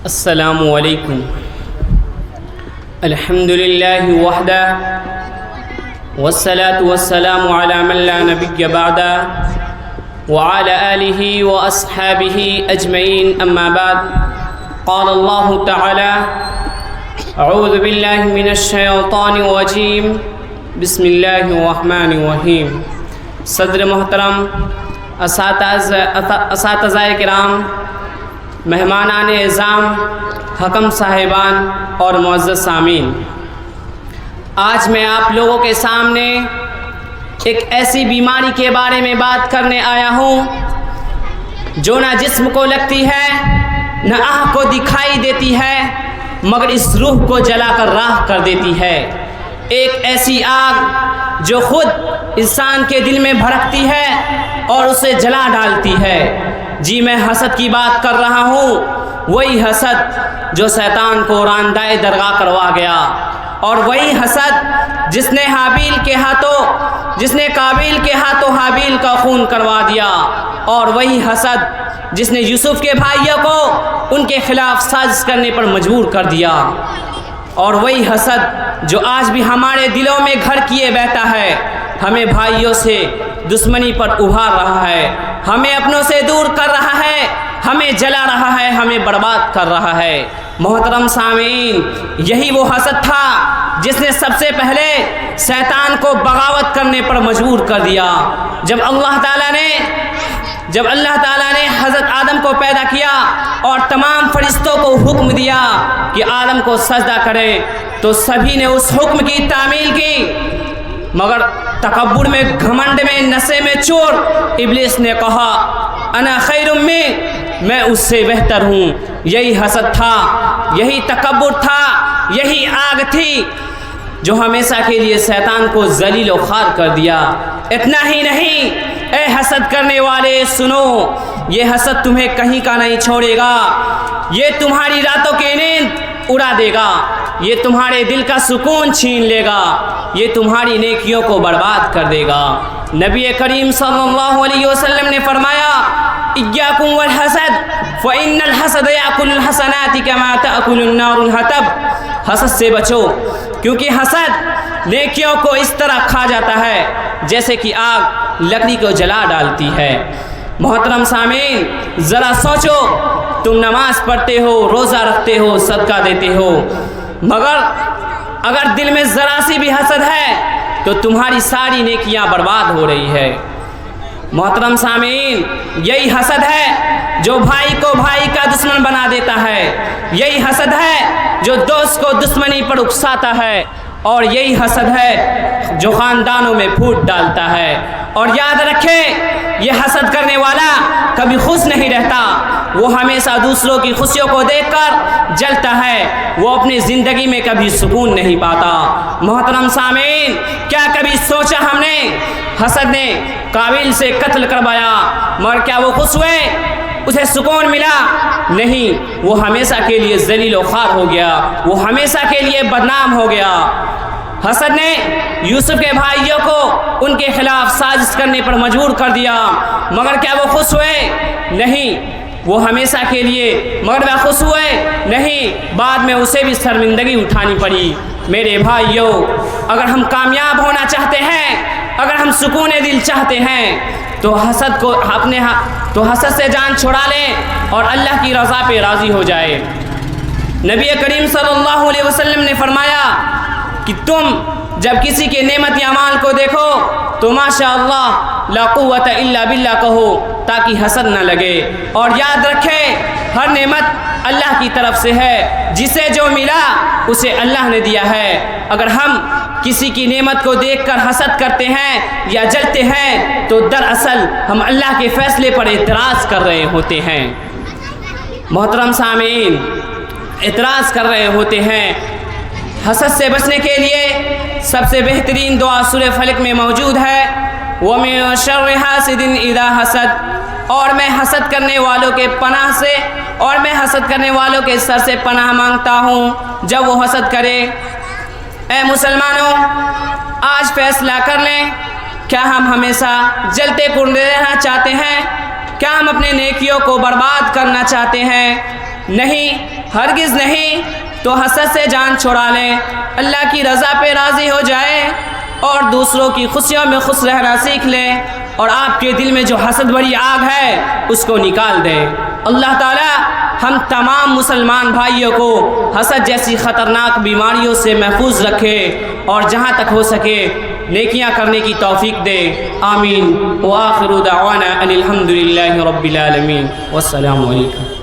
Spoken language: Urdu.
السلام علیکم۔ الحمد للہ وحدہ والصلاة والسلام علی من لا نبی بعدہ وعلی آلہ واصحابہ اجمعین، اما بعد، قال اللہ تعالی اعوذ باللہ من الشیطان الرجیم، بسم اللہ الرحمن الرحیم۔ صدر محترم، اساتذہ کرام، مہمانان اعظام، حکم صاحبان اور معزز سامعین، آج میں آپ لوگوں کے سامنے ایک ایسی بیماری کے بارے میں بات کرنے آیا ہوں جو نہ جسم کو لگتی ہے نہ آنکھ کو دکھائی دیتی ہے، مگر اس روح کو جلا کر راکھ کر دیتی ہے۔ ایک ایسی آگ جو خود انسان کے دل میں بھڑکتی ہے اور اسے جلا ڈالتی ہے۔ جی، میں حسد کی بات کر رہا ہوں، وہی حسد جو شیطان کو راندۂ درگاہ کروا گیا، اور وہی حسد جس نے قابیل کے ہاتھوں حابیل کا خون کروا دیا، اور وہی حسد جس نے یوسف کے بھائیوں کو ان کے خلاف سازش کرنے پر مجبور کر دیا، اور وہی حسد جو آج بھی ہمارے دلوں میں گھر کیے بیٹھا ہے، ہمیں بھائیوں سے دشمنی پر ابھار رہا ہے، ہمیں اپنوں سے دور کر رہا ہے، ہمیں جلا رہا ہے، ہمیں برباد کر رہا ہے۔ محترم سامعین، یہی وہ حسد تھا جس نے سب سے پہلے شیطان کو بغاوت کرنے پر مجبور کر دیا۔ جب اللہ تعالیٰ نے حضرت آدم کو پیدا کیا اور تمام فرشتوں کو حکم دیا کہ آدم کو سجدہ کریں، تو سبھی نے اس حکم کی تعمیل کی، مگر تکبر میں، گھمنڈ میں، نشے میں چور ابلیس نے کہا انا خیر میں اس سے بہتر ہوں۔ یہی حسد تھا، یہی تکبر تھا، یہی آگ تھی جو ہمیشہ کے لیے شیطان کو ذلیل و خوار کر دیا۔ اتنا ہی نہیں، اے حسد کرنے والے سنو، یہ حسد تمہیں کہیں کا نہیں چھوڑے گا، یہ تمہاری راتوں کی نیند اڑا دے گا، یہ تمہارے دل کا سکون چھین لے گا، یہ تمہاری نیکیوں کو برباد کر دے گا۔ نبی کریم صلی اللہ علیہ وسلم نے فرمایا اِيَّاكُمْ وَالْحَسَدَ فَإِنَّ الْحَسَدَ يَأْكُلُ الْحَسَنَاتِ كَمَا تَأْكُلُ النَّارُ الْحَطَبَ۔ حسد سے بچو، کیونکہ حسد نیکیوں کو اس طرح کھا جاتا ہے جیسے کہ آگ لکڑی کو جلا ڈالتی ہے۔ محترم سامعین، ذرا سوچو، تم نماز پڑھتے ہو، روزہ رکھتے ہو، صدقہ دیتے ہو، مگر اگر دل میں ذرا سی بھی حسد ہے تو تمہاری ساری نیکیاں برباد ہو رہی ہے۔ محترم سامعین، یہی حسد ہے جو بھائی کو بھائی کا دشمن بنا دیتا ہے، یہی حسد ہے جو دوست کو دشمنی پر اکساتا ہے، اور یہی حسد ہے جو خاندانوں میں پھوٹ ڈالتا ہے۔ اور یاد رکھیں، یہ حسد کرنے والا کبھی خوش نہیں رہتا، وہ ہمیشہ دوسروں کی خوشیوں کو دیکھ کر جلتا ہے، وہ اپنی زندگی میں کبھی سکون نہیں پاتا۔ محترم سامعین، کیا کبھی سوچا ہم نے حسد نے قابیل سے قتل کروایا، مگر کیا وہ خوش ہوئے؟ اسے سکون ملا؟ نہیں، وہ ہمیشہ کے لیے ذلیل و خوار ہو گیا، وہ ہمیشہ کے لیے بدنام ہو گیا۔ حسد نے یوسف کے بھائیوں کو ان کے خلاف سازش کرنے پر مجبور کر دیا، مگر کیا وہ خوش ہوئے؟ نہیں، وہ ہمیشہ کے لیے، مگر وہ خوش ہوئے؟ نہیں، بعد میں اسے بھی شرمندگی اٹھانی پڑی۔ میرے بھائیوں، اگر ہم کامیاب ہونا چاہتے ہیں، اگر ہم سکون دل چاہتے ہیں، تو حسد سے جان چھڑا لیں اور اللہ کی رضا پہ راضی ہو جائے۔ نبی کریم صلی اللہ علیہ وسلم نے فرمایا کہ تم جب کسی کے نعمت یا مال کو دیکھو تو ماشاءاللہ لا قوت الا باللہ کہو، تاکہ حسد نہ لگے، اور یاد رکھے ہر نعمت اللہ کی طرف سے ہے، جسے جو ملا اسے اللہ نے دیا ہے۔ اگر ہم کسی کی نعمت کو دیکھ کر حسد کرتے ہیں یا جلتے ہیں تو دراصل ہم اللہ کے فیصلے پر اعتراض کر رہے ہوتے ہیں۔ محترم سامعین، اعتراض کر رہے ہوتے ہیں۔ حسد سے بچنے کے لیے سب سے بہترین دعا سورہ فلق میں موجود ہے، وَمِن شَرِّ حَاسِدٍ إِذَا حَسَدَ، اور میں حسد کرنے والوں کے پناہ سے، اور میں حسد کرنے والوں کے سر سے پناہ مانگتا ہوں جب وہ حسد کرے۔ اے مسلمانوں، آج فیصلہ کر لیں، کیا ہم ہمیشہ جلتے پھرتے رہنا چاہتے ہیں؟ کیا ہم اپنے نیکیوں کو برباد کرنا چاہتے ہیں؟ نہیں، ہرگز نہیں، تو حسد سے جان چھڑا لیں، اللہ کی رضا پہ راضی ہو جائے اور دوسروں کی خوشیوں میں خوش رہنا سیکھ لیں، اور آپ کے دل میں جو حسد بڑی آگ ہے اس کو نکال دیں۔ اللہ تعالیٰ ہم تمام مسلمان بھائیوں کو حسد جیسی خطرناک بیماریوں سے محفوظ رکھے اور جہاں تک ہو سکے نیکیاں کرنے کی توفیق دے، آمین۔ وآخر دعوانا ان الحمد للہ رب العالمین، والسلام علیکم۔